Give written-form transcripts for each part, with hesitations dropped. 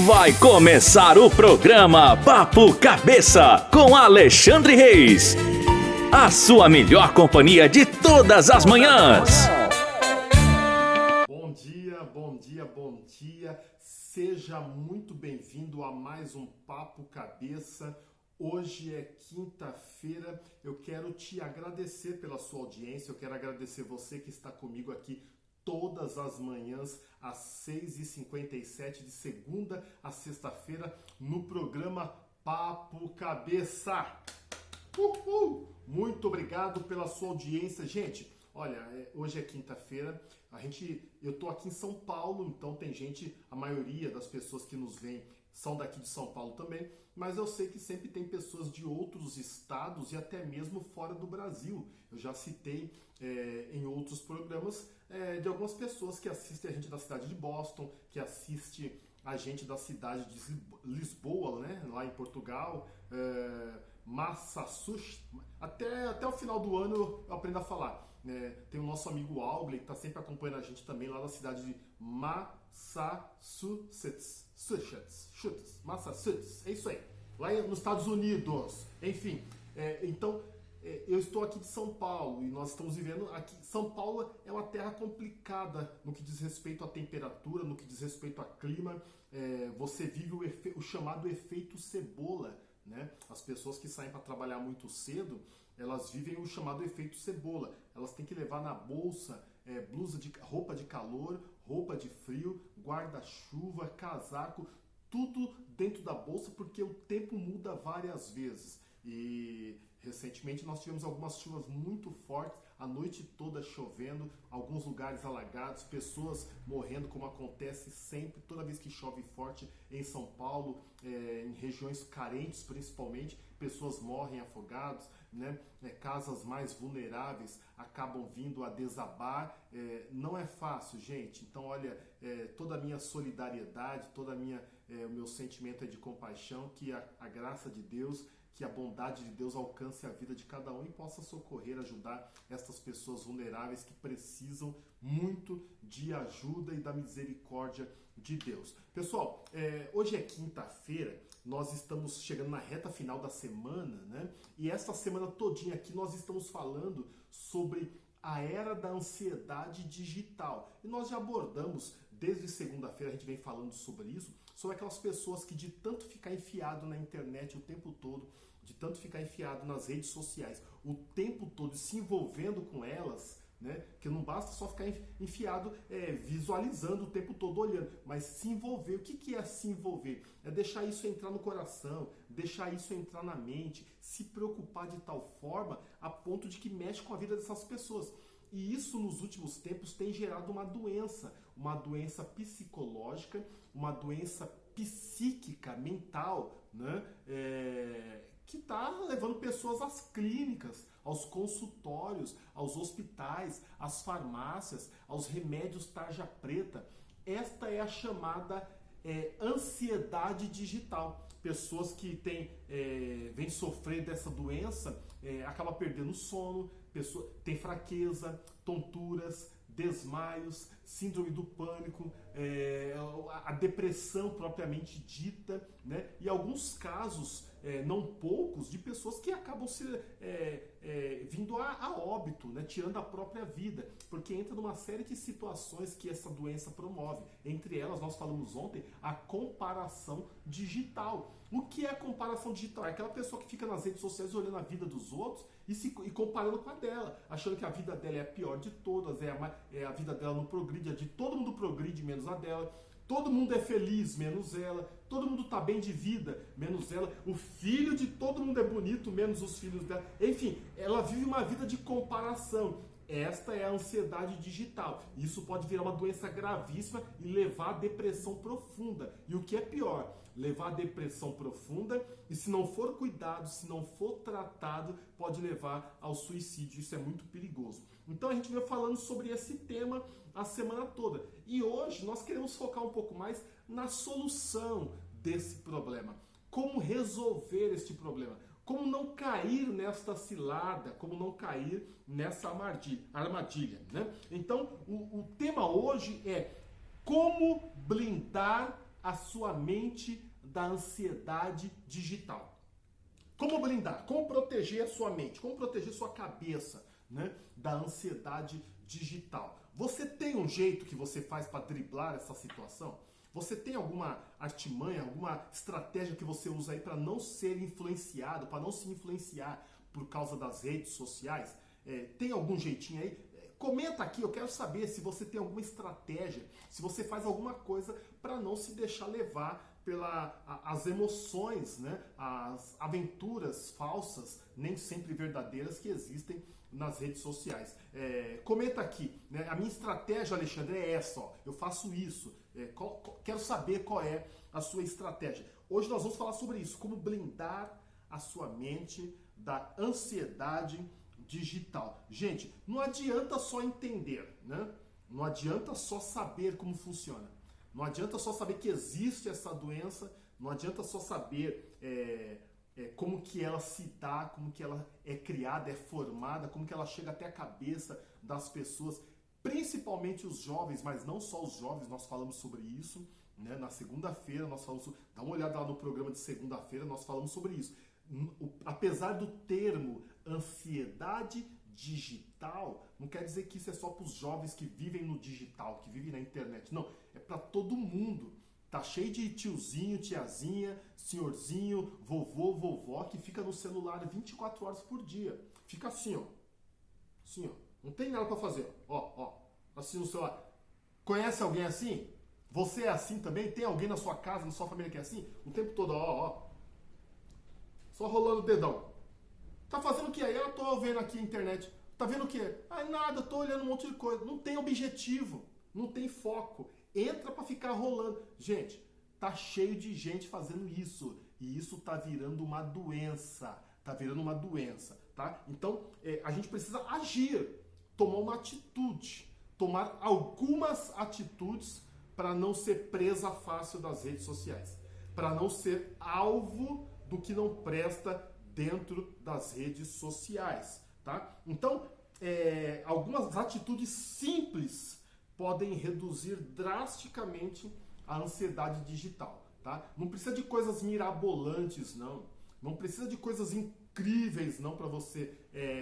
Vai começar o programa Papo Cabeça com Alexandre Reis. A sua melhor companhia de todas as manhãs. Bom dia, bom dia, bom dia. Seja muito bem-vindo a mais um Papo Cabeça. Hoje é quinta-feira. Eu quero te agradecer pela sua audiência. Eu quero agradecer você que está comigo aqui todas as manhãs, às 6h57, de segunda a sexta-feira, no programa Papo Cabeça. Muito obrigado pela sua audiência. Gente, olha, hoje é quinta-feira, eu tô aqui em São Paulo, então tem gente, a maioria das pessoas que nos veem são daqui de São Paulo também, mas eu sei que sempre tem pessoas de outros estados e até mesmo fora do Brasil. Eu já citei em outros programas de algumas pessoas que assistem a gente da cidade de Boston, que assiste a gente da cidade de Lisboa, né, lá em Portugal, Massachusetts. Até o final do ano eu aprendo a falar. Tem o nosso amigo Augley, que está sempre acompanhando a gente também lá da cidade de Massachusetts. Massachusetts, é isso aí. Lá nos Estados Unidos. Enfim, então eu estou aqui de São Paulo e nós estamos vivendo aqui. São Paulo é uma terra complicada no que diz respeito à temperatura, no que diz respeito a clima. Você vive o chamado efeito cebola, né? As pessoas que saem para trabalhar muito cedo, elas vivem o chamado efeito cebola. Elas têm que levar na bolsa roupa de calor, roupa de frio, guarda-chuva, casaco, tudo dentro da bolsa, porque o tempo muda várias vezes. E recentemente nós tivemos algumas chuvas muito fortes, a noite toda chovendo, alguns lugares alagados, pessoas morrendo, como acontece sempre, toda vez que chove forte em São Paulo, em regiões carentes principalmente, pessoas morrem afogadas, né? Casas mais vulneráveis acabam vindo a desabar. Não é fácil, gente. Então, olha, toda a minha solidariedade, o meu sentimento de compaixão, que a graça de Deus, que a bondade de Deus alcance a vida de cada um e possa socorrer, ajudar estas pessoas vulneráveis que precisam muito de ajuda e da misericórdia de Deus. Pessoal, hoje é quinta-feira, nós estamos chegando na reta final da semana, né? E essa semana todinha aqui nós estamos falando sobre a era da ansiedade digital. E nós já abordamos, desde segunda-feira a gente vem falando sobre isso, sobre aquelas pessoas que de tanto ficar enfiado na internet o tempo todo, de tanto ficar enfiado nas redes sociais o tempo todo, se envolvendo com elas, né? Que não basta só ficar enfiado visualizando o tempo todo, olhando, mas se envolver. O que é se envolver? É deixar isso entrar no coração, deixar isso entrar na mente, se preocupar de tal forma a ponto de que mexe com a vida dessas pessoas. E isso nos últimos tempos tem gerado uma doença psicológica, uma doença psíquica, mental, né? Que está levando pessoas às clínicas, aos consultórios, aos hospitais, às farmácias, aos remédios tarja preta. Esta é a chamada ansiedade digital. Pessoas que vêm sofrer dessa doença acabam perdendo sono, tem fraqueza, tonturas, desmaios, síndrome do pânico, a depressão propriamente dita, né? E alguns casos, não poucos, de pessoas que acabam vindo a óbito, né? Tirando a própria vida, porque entra numa série de situações que essa doença promove. Entre elas, nós falamos ontem, a comparação digital. O que é comparação digital? É aquela pessoa que fica nas redes sociais olhando a vida dos outros e comparando com a dela, achando que a vida dela é a pior de todas, a vida dela não progride, a de todo mundo progride menos a dela, todo mundo é feliz menos ela, todo mundo tá bem de vida menos ela, o filho de todo mundo é bonito menos os filhos dela. Enfim, ela vive uma vida de comparação. Esta é a ansiedade digital. Isso pode virar uma doença gravíssima e levar à depressão profunda. E o que é pior, levar à depressão profunda e, se não for cuidado, se não for tratado, pode levar ao suicídio. Isso é muito perigoso. Então a gente veio falando sobre esse tema a semana toda. E hoje nós queremos focar um pouco mais na solução desse problema. Como resolver este problema? Como não cair nesta cilada, como não cair nessa armadilha, né? Então, o tema hoje é como blindar a sua mente da ansiedade digital. Como blindar? Como proteger a sua mente? Como proteger sua cabeça, né, da ansiedade digital? Você tem um jeito que você faz para driblar essa situação? Você tem alguma artimanha, alguma estratégia que você usa aí para não ser influenciado, para não se influenciar por causa das redes sociais? Tem algum jeitinho aí? Comenta aqui, eu quero saber se você tem alguma estratégia, se você faz alguma coisa para não se deixar levar pelas emoções, né? As aventuras falsas, nem sempre verdadeiras, que existem nas redes sociais. Comenta aqui, né? A minha estratégia, Alexandre, é essa, ó. Eu faço isso. Quero saber qual é a sua estratégia. Hoje nós vamos falar sobre isso, como blindar a sua mente da ansiedade digital. Gente, não adianta só entender, né? Não adianta só saber como funciona. Não adianta só saber que existe essa doença. Não adianta só saber como que ela se dá, como que ela é criada, é formada, como que ela chega até a cabeça das pessoas, principalmente os jovens, mas não só os jovens. Nós falamos sobre isso, né? Na segunda-feira nós falamos sobre, dá uma olhada lá no programa de segunda-feira, nós falamos sobre isso. Apesar do termo ansiedade digital, não quer dizer que isso é só para os jovens que vivem no digital, que vivem na internet. Não, é para todo mundo. Tá cheio de tiozinho, tiazinha, senhorzinho, vovô, vovó, que fica no celular 24 horas por dia. Fica assim, ó. Assim, ó. Não tem nada para fazer. Ó. Assim no celular. Conhece alguém assim? Você é assim também? Tem alguém na sua casa, na sua família que é assim? O tempo todo, ó. Só rolando o dedão. Tá fazendo o que aí? Eu tô vendo aqui a internet. Tá vendo o que? Nada, eu tô olhando um monte de coisa. Não tem objetivo. Não tem foco. Entra pra ficar rolando. Gente, tá cheio de gente fazendo isso. E isso tá virando uma doença. Tá virando uma doença, tá? Então, a gente precisa agir. Tomar uma atitude. Tomar algumas atitudes para não ser presa fácil das redes sociais. Para não ser alvo do que não presta dentro das redes sociais, tá? Então, algumas atitudes simples podem reduzir drasticamente a ansiedade digital, tá? Não precisa de coisas mirabolantes, não. Não precisa de coisas incríveis, não, para você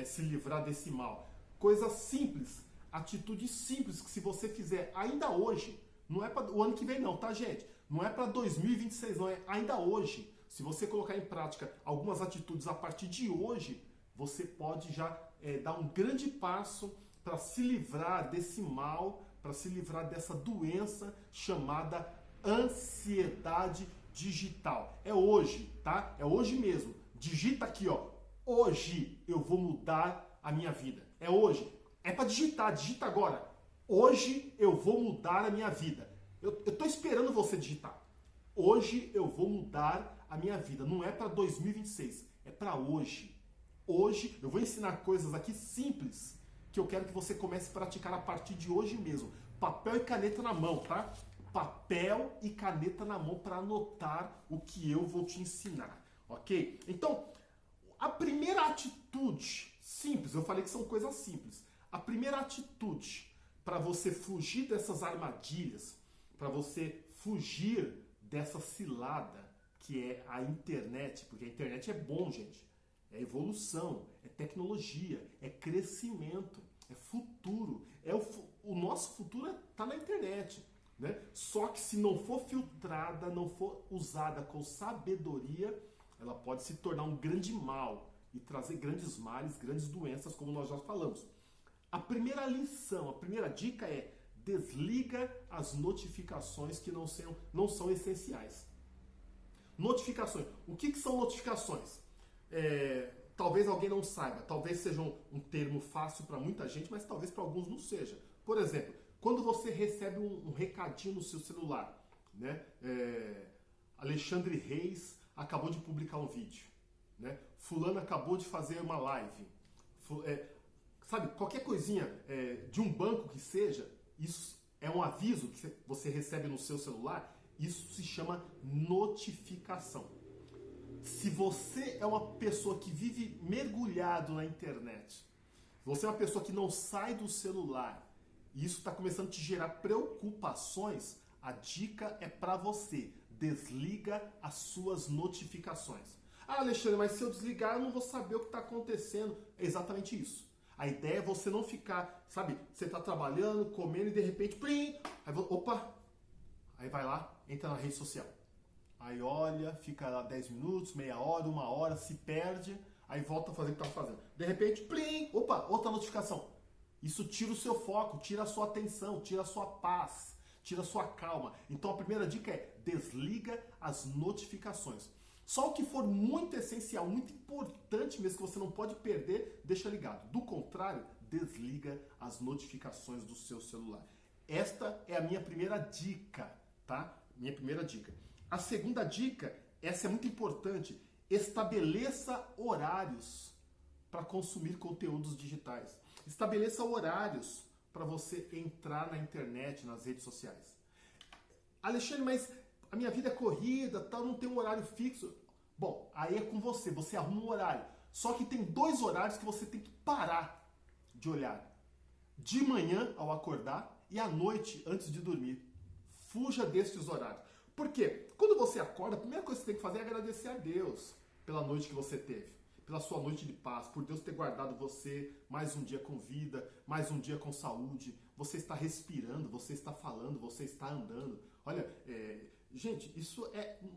se livrar desse mal. Coisas simples, atitudes simples que se você fizer ainda hoje, não é para o ano que vem não, tá, gente? Não é para 2026 não, é ainda hoje. Se você colocar em prática algumas atitudes a partir de hoje, você pode já dar um grande passo para se livrar desse mal, para se livrar dessa doença chamada ansiedade digital. É hoje, tá? É hoje mesmo. Digita aqui, ó. Hoje eu vou mudar a minha vida. É hoje. É para digitar, digita agora. Hoje eu vou mudar a minha vida. Eu tô esperando você digitar. Hoje eu vou mudar a minha vida. Não é para 2026, é para hoje. Hoje eu vou ensinar coisas aqui simples que eu quero que você comece a praticar a partir de hoje mesmo. Papel e caneta na mão, tá? Papel e caneta na mão para anotar o que eu vou te ensinar, ok? Então, a primeira atitude simples, eu falei que são coisas simples. A primeira atitude para você fugir dessas armadilhas, para você fugir dessa cilada que é a internet, porque a internet é bom, gente. É evolução, é tecnologia, é crescimento, é futuro. O nosso futuro está na internet, né? Só que se não for filtrada, não for usada com sabedoria, ela pode se tornar um grande mal e trazer grandes males, grandes doenças, como nós já falamos. A primeira lição, a primeira dica é: desliga as notificações que não são essenciais. Notificações. O que são notificações? Talvez alguém não saiba, talvez seja um termo fácil para muita gente, mas talvez para alguns não seja. Por exemplo, quando você recebe um recadinho no seu celular, né? Alexandre Reis acabou de publicar um vídeo, né? Fulano acabou de fazer uma live. Sabe, qualquer coisinha de um banco que seja, isso é um aviso que você recebe no seu celular. Isso se chama notificação. Se você é uma pessoa que vive mergulhado na internet, você é uma pessoa que não sai do celular, e isso está começando a te gerar preocupações, A dica é para você. Desliga as suas notificações. Ah, Alexandre, mas se eu desligar eu não vou saber o que está acontecendo. É exatamente isso. A ideia é você não ficar, sabe, você está trabalhando, comendo e de repente, plim, opa, aí vai lá, entra na rede social. Aí olha, fica lá 10 minutos, meia hora, 1 hora, se perde, aí volta a fazer o que estava fazendo. De repente, plim, opa, outra notificação. Isso tira o seu foco, tira a sua atenção, tira a sua paz, tira a sua calma. Então a primeira dica é desliga as notificações. Só o que for muito essencial, muito importante mesmo, que você não pode perder, deixa ligado. Do contrário, desliga as notificações do seu celular. Esta é a minha primeira dica, tá? Minha primeira dica. A segunda dica, essa é muito importante, estabeleça horários para consumir conteúdos digitais. Estabeleça horários para você entrar na internet, nas redes sociais. Alexandre, mas a minha vida é corrida, tal, não tem um horário fixo. Bom, aí é com você, você arruma um horário. Só que tem 2 horários que você tem que parar de olhar. De manhã, ao acordar, e à noite, antes de dormir. Fuja destes horários. Por quê? Quando você acorda, a primeira coisa que você tem que fazer é agradecer a Deus pela noite que você teve. Pela sua noite de paz, por Deus ter guardado você mais um dia com vida, mais um dia com saúde. Você está respirando, você está falando, você está andando. Olha, gente, isso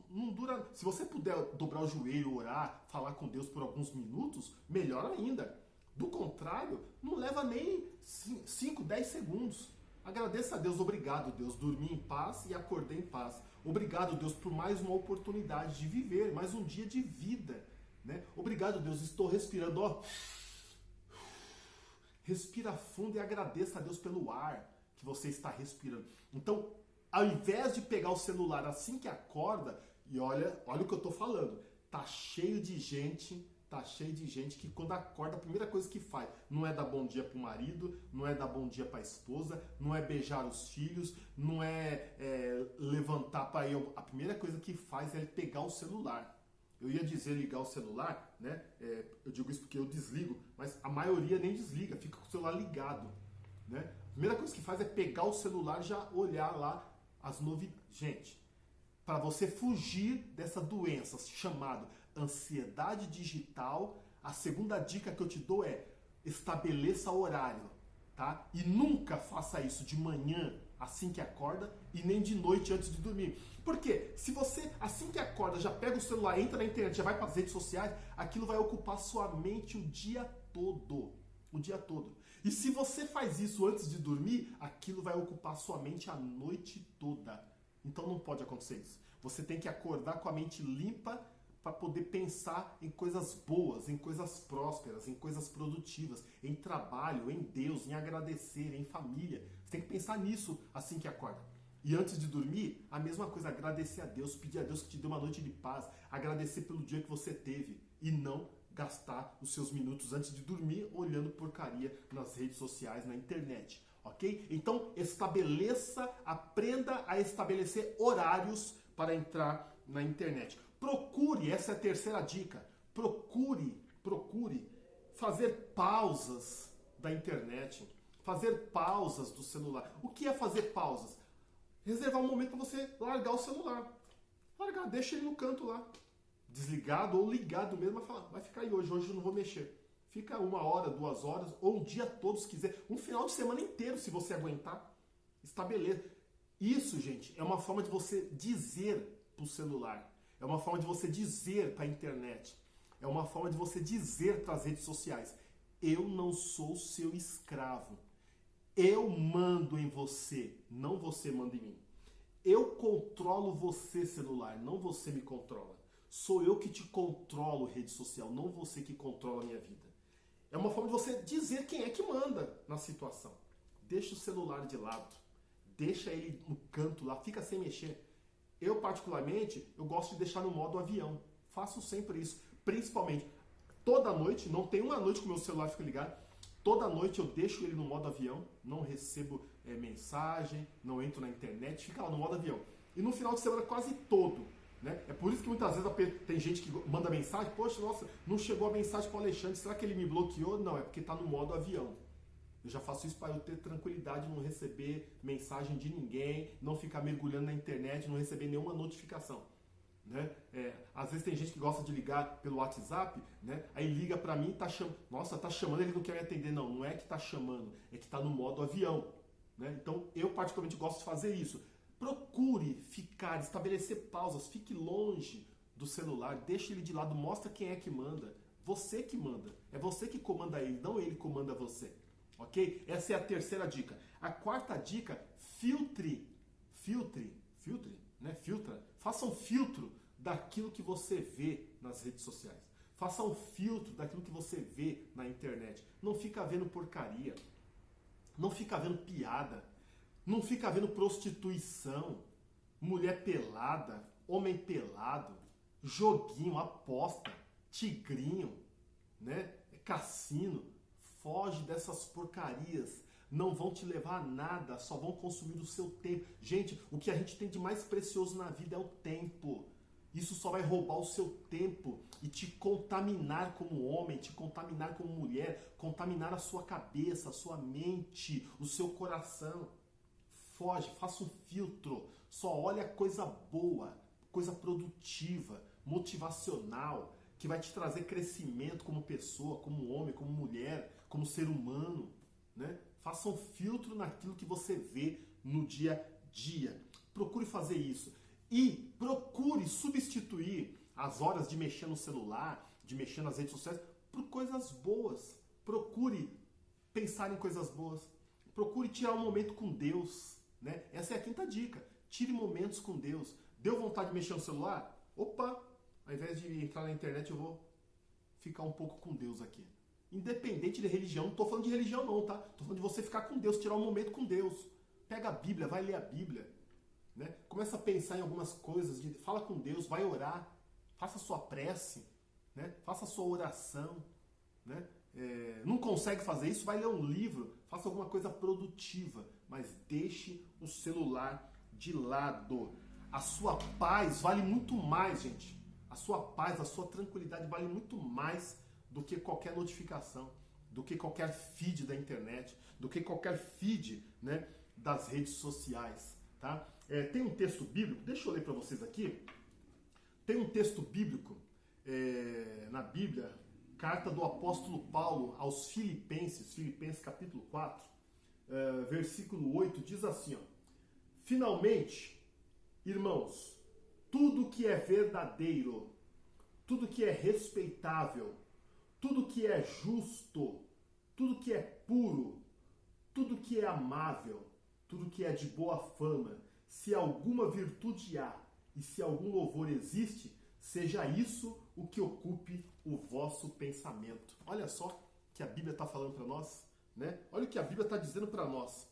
não dura... Se você puder dobrar o joelho, orar, falar com Deus por alguns minutos, melhor ainda. Do contrário, não leva nem 5, 10 segundos. Agradeça a Deus, obrigado Deus, dormi em paz e acordei em paz. Obrigado Deus por mais uma oportunidade de viver, mais um dia de vida. Né? Obrigado Deus, estou respirando, ó. Respira fundo e agradeça a Deus pelo ar que você está respirando. Então, ao invés de pegar o celular assim que acorda, e olha o que eu estou falando, tá cheio de gente que quando acorda a primeira coisa que faz não é dar bom dia pro marido, não é dar bom dia pra esposa, não é beijar os filhos, não é levantar para ir. A primeira coisa que faz é pegar o celular. Eu ia dizer ligar o celular, né? Eu digo isso porque eu desligo, mas a maioria nem desliga, fica com o celular ligado, né? A primeira coisa que faz é pegar o celular e já olhar lá as novidades. Gente, para você fugir dessa doença chamada ansiedade digital, a segunda dica que eu te dou é estabeleça horário, tá? E nunca faça isso de manhã, assim que acorda, e nem de noite antes de dormir. Por quê? Se você, assim que acorda, já pega o celular, entra na internet, já vai para as redes sociais, aquilo vai ocupar sua mente o dia todo. O dia todo. E se você faz isso antes de dormir, aquilo vai ocupar sua mente a noite toda. Então não pode acontecer isso. Você tem que acordar com a mente limpa para poder pensar em coisas boas, em coisas prósperas, em coisas produtivas, em trabalho, em Deus, em agradecer, em família. Você tem que pensar nisso assim que acorda. E antes de dormir, a mesma coisa, agradecer a Deus, pedir a Deus que te dê uma noite de paz, agradecer pelo dia que você teve e não gastar os seus minutos antes de dormir olhando porcaria nas redes sociais, na internet, ok? Então aprenda a estabelecer horários para entrar na internet. Procure, essa é a terceira dica, procure fazer pausas da internet, fazer pausas do celular. O que é fazer pausas? Reservar um momento para você largar o celular. Largar, deixa ele no canto lá. Desligado ou ligado mesmo, vai falar, vai ficar aí hoje eu não vou mexer. Fica 1 hora, 2 horas, ou um dia todo se quiser. Um final de semana inteiro, se você aguentar. Estabeleça. Isso, gente, é uma forma de você dizer para o celular. É uma forma de você dizer para a internet. É uma forma de você dizer para as redes sociais. Eu não sou seu escravo. Eu mando em você, não você manda em mim. Eu controlo você, celular, não você me controla. Sou eu que te controlo, rede social, não você que controla a minha vida. É uma forma de você dizer quem é que manda na situação. Deixa o celular de lado. Deixa ele no canto lá, fica sem mexer. Eu, particularmente, eu gosto de deixar no modo avião. Faço sempre isso. Principalmente, toda noite, não tem uma noite que o meu celular fica ligado. Toda noite eu deixo ele no modo avião, não recebo mensagem, não entro na internet, fica lá no modo avião. E no final de semana quase todo, né? É por isso que muitas vezes tem gente que manda mensagem, poxa, nossa, não chegou a mensagem para o Alexandre, será que ele me bloqueou? Não, é porque está no modo avião. Eu já faço isso para eu ter tranquilidade, não receber mensagem de ninguém, não ficar mergulhando na internet, não receber nenhuma notificação. Né? Às vezes tem gente que gosta de ligar pelo WhatsApp, né? Aí liga pra mim e tá chamando. Nossa, tá chamando, ele não quer me atender. Não, não é que tá chamando, é que tá no modo avião. Né? Então eu particularmente gosto de fazer isso. Procure ficar, estabelecer pausas, fique longe do celular, deixe ele de lado, mostra quem é que manda. Você que manda. É você que comanda ele, não ele comanda você. Ok? Essa é a terceira dica. A quarta dica, filtre, né? Faça um filtro daquilo que você vê nas redes sociais. Faça um filtro daquilo que você vê na internet. Não fica vendo porcaria. Não fica vendo piada. Não fica vendo prostituição, mulher pelada, homem pelado, joguinho, aposta, tigrinho, né? Cassino. Foge dessas porcarias. Não vão te levar a nada, só vão consumir o seu tempo. Gente, o que a gente tem de mais precioso na vida é o tempo. Isso só vai roubar o seu tempo e te contaminar como homem, te contaminar como mulher, contaminar a sua cabeça, a sua mente, o seu coração. Foge, faça um filtro. Só olha coisa boa, coisa produtiva, motivacional, que vai te trazer crescimento como pessoa, como homem, como mulher, como ser humano, né? Faça um filtro naquilo que você vê no dia a dia. Procure fazer isso. E procure substituir as horas de mexer no celular, de mexer nas redes sociais, por coisas boas. Procure pensar em coisas boas. Procure tirar um momento com Deus. Né? Essa é a quinta dica. Tire momentos com Deus. Deu vontade de mexer no celular? Opa! Ao invés de entrar na internet, eu vou ficar um pouco com Deus aqui. Independente de religião, não estou falando de religião não, tá? Estou falando de você ficar com Deus, tirar um momento com Deus. Pega a Bíblia, vai ler a Bíblia. Né? Começa a pensar em algumas coisas, fala com Deus, vai orar. Faça a sua prece, né? Faça a sua oração. Né? Não consegue fazer isso, vai ler um livro, faça alguma coisa produtiva, mas deixe o celular de lado. A sua paz vale muito mais, gente. A sua paz, a sua tranquilidade vale muito mais do que qualquer notificação, do que qualquer feed da internet, do que qualquer feed, né, das redes sociais. Tá? Tem um texto bíblico, deixa eu ler para vocês aqui. Tem um texto bíblico na Bíblia, carta do apóstolo Paulo aos Filipenses, Filipenses capítulo 4, versículo 8, diz assim, ó, finalmente, irmãos, tudo que é verdadeiro, tudo que é respeitável, tudo que é justo, tudo que é puro, tudo que é amável, tudo que é de boa fama, se alguma virtude há e se algum louvor existe, seja isso o que ocupe o vosso pensamento. Olha só que a Bíblia está falando para nós, né? Olha o que a Bíblia está dizendo para nós.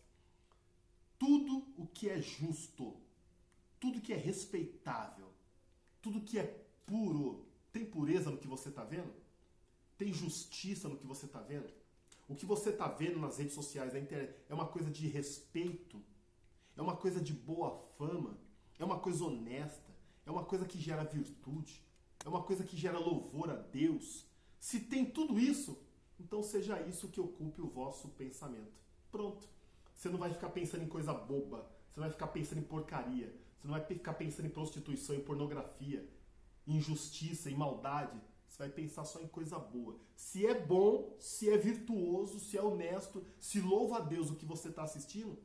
Tudo o que é justo, tudo que é respeitável, tudo que é puro, tem pureza no que você está vendo? Tem justiça no que você está vendo? O que você está vendo nas redes sociais, na internet, é uma coisa de respeito? É uma coisa de boa fama? É uma coisa honesta? É uma coisa que gera virtude? É uma coisa que gera louvor a Deus? Se tem tudo isso, então seja isso que ocupe o vosso pensamento. Pronto. Você não vai ficar pensando em coisa boba. Você não vai ficar pensando em porcaria. Você não vai ficar pensando em prostituição, em pornografia, em injustiça, em maldade. Você vai pensar só em coisa boa. Se é bom, se é virtuoso, se é honesto, se louva a Deus o que você está assistindo,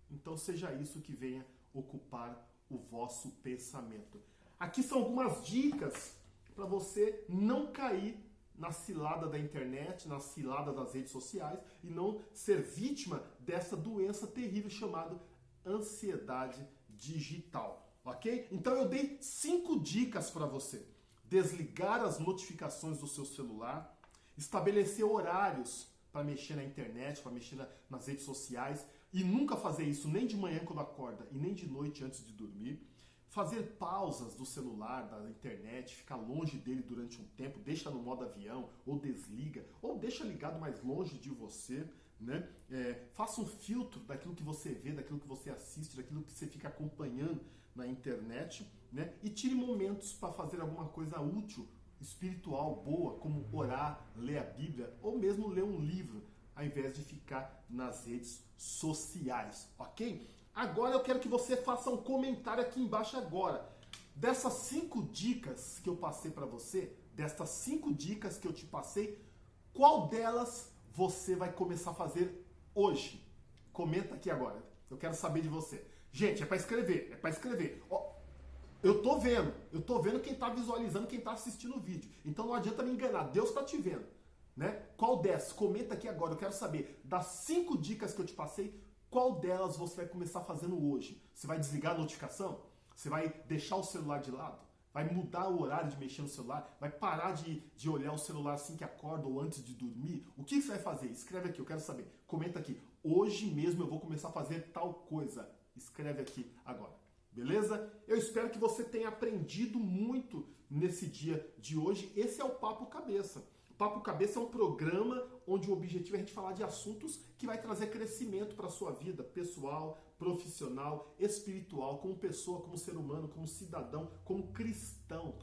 então seja isso que venha ocupar o vosso pensamento. Aqui são algumas dicas para você não cair na cilada da internet, na cilada das redes sociais e não ser vítima dessa doença terrível chamada ansiedade digital, ok? Então eu dei 5 dicas para você. Desligar as notificações do seu celular, estabelecer horários para mexer na internet, para mexer nas redes sociais e nunca fazer isso nem de manhã quando acorda e nem de noite antes de dormir. Fazer pausas do celular, da internet, ficar longe dele durante um tempo, deixa no modo avião, ou desliga, ou deixa ligado mais longe de você, né? Faça um filtro daquilo que você vê, daquilo que você assiste, daquilo que você fica acompanhando na internet, né? E tire momentos para fazer alguma coisa útil, espiritual, boa, como orar, ler a Bíblia, ou mesmo ler um livro. ao invés de ficar nas redes sociais, ok? Agora eu quero que você faça um comentário aqui embaixo agora. Dessas 5 dicas que eu passei para você, destas 5 dicas que eu te passei, qual delas você vai começar a fazer hoje? Comenta aqui agora. Eu quero saber de você. Gente, é para escrever, é para escrever. Ó, eu tô vendo quem tá visualizando, quem tá assistindo o vídeo. Então não adianta me enganar, Deus tá te vendo, né? Qual dessas? Comenta aqui agora, eu quero saber das 5 dicas que eu te passei, qual delas você vai começar fazendo hoje? Você vai desligar a notificação? Você vai deixar o celular de lado? Vai mudar o horário de mexer no celular? Vai parar de olhar o celular assim que acorda ou antes de dormir? O que você vai fazer? Escreve aqui, eu quero saber. Comenta aqui. Hoje mesmo eu vou começar a fazer tal coisa. Escreve aqui agora. Beleza? Eu espero que você tenha aprendido muito nesse dia de hoje. Esse é o Papo Cabeça. O Papo Cabeça é um programa onde o objetivo é a gente falar de assuntos que vai trazer crescimento para a sua vida pessoal, profissional, espiritual, como pessoa, como ser humano, como cidadão, como cristão.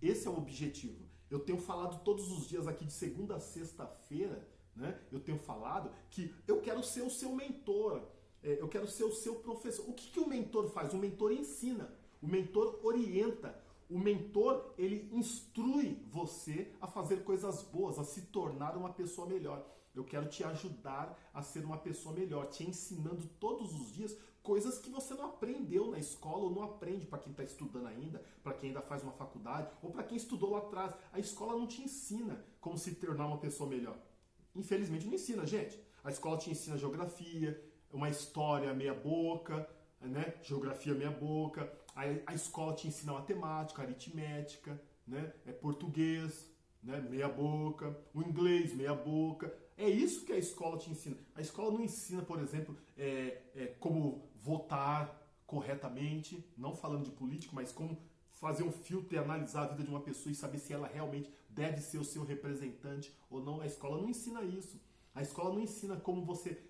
Esse é o objetivo. Eu tenho falado todos os dias aqui de segunda a sexta-feira, né? Eu tenho falado que eu quero ser o seu mentor, eu quero ser o seu professor. O que o mentor faz? O mentor ensina, o mentor orienta, o mentor ele instrui você a fazer coisas boas, a se tornar uma pessoa melhor. Eu quero te ajudar a ser uma pessoa melhor, te ensinando todos os dias coisas que você não aprendeu na escola ou não aprende para quem está estudando ainda, para quem ainda faz uma faculdade ou para quem estudou lá atrás. A escola não te ensina como se tornar uma pessoa melhor. Infelizmente não ensina, gente. A escola te ensina geografia, uma história meia boca, né? Geografia meia boca. A escola te ensina matemática, aritmética, né? Português, né? Meia boca. O inglês meia boca. É isso que a escola te ensina. A escola não ensina, por exemplo, como votar corretamente, não falando de político, mas como fazer um filtro e analisar a vida de uma pessoa e saber se ela realmente deve ser o seu representante ou não. A escola não ensina isso. A escola não ensina como você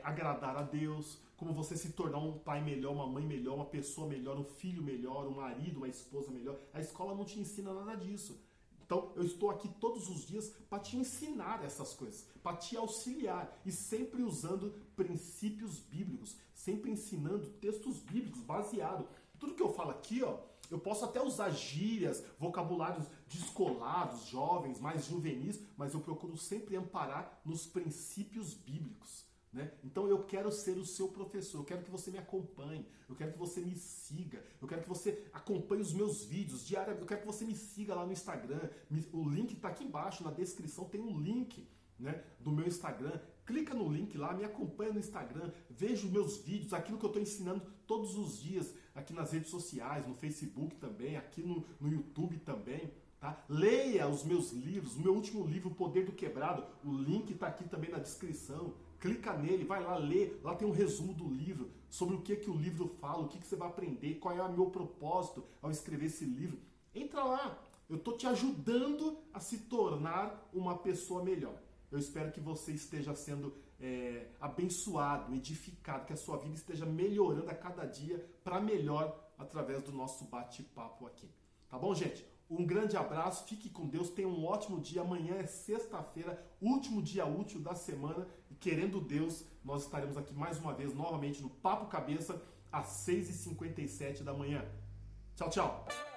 agradar a Deus, como você se tornar um pai melhor, uma mãe melhor, uma pessoa melhor, um filho melhor, um marido, uma esposa melhor. A escola não te ensina nada disso. Então, eu estou aqui todos os dias para te ensinar essas coisas, para te auxiliar e sempre usando princípios bíblicos, sempre ensinando textos bíblicos baseados. Tudo que eu falo aqui, ó, eu posso até usar gírias, vocabulários descolados, jovens, mais juvenis, mas eu procuro sempre amparar nos princípios bíblicos, né? Então eu quero ser o seu professor, eu quero que você me acompanhe, eu quero que você me siga, eu quero que você acompanhe os meus vídeos diariamente, eu quero que você me siga lá no Instagram, o link está aqui embaixo, na descrição tem um link, né, do meu Instagram. Clica no link lá, me acompanha no Instagram, veja os meus vídeos, aquilo que eu estou ensinando todos os dias aqui nas redes sociais, no Facebook também, aqui no YouTube também. Tá? Leia os meus livros, o meu último livro, O Poder do Quebrado, o link está aqui também na descrição. Clica nele, vai lá ler, lá tem um resumo do livro, sobre o que o livro fala, o que você vai aprender, qual é o meu propósito ao escrever esse livro. Entra lá, eu estou te ajudando a se tornar uma pessoa melhor. Eu espero que você esteja sendo abençoado, edificado, que a sua vida esteja melhorando a cada dia para melhor através do nosso bate-papo aqui. Tá bom, gente? Um grande abraço, fique com Deus, tenha um ótimo dia. Amanhã é sexta-feira, último dia útil da semana. E querendo Deus, nós estaremos aqui mais uma vez, novamente, no Papo Cabeça, às 6h57 da manhã. Tchau, tchau!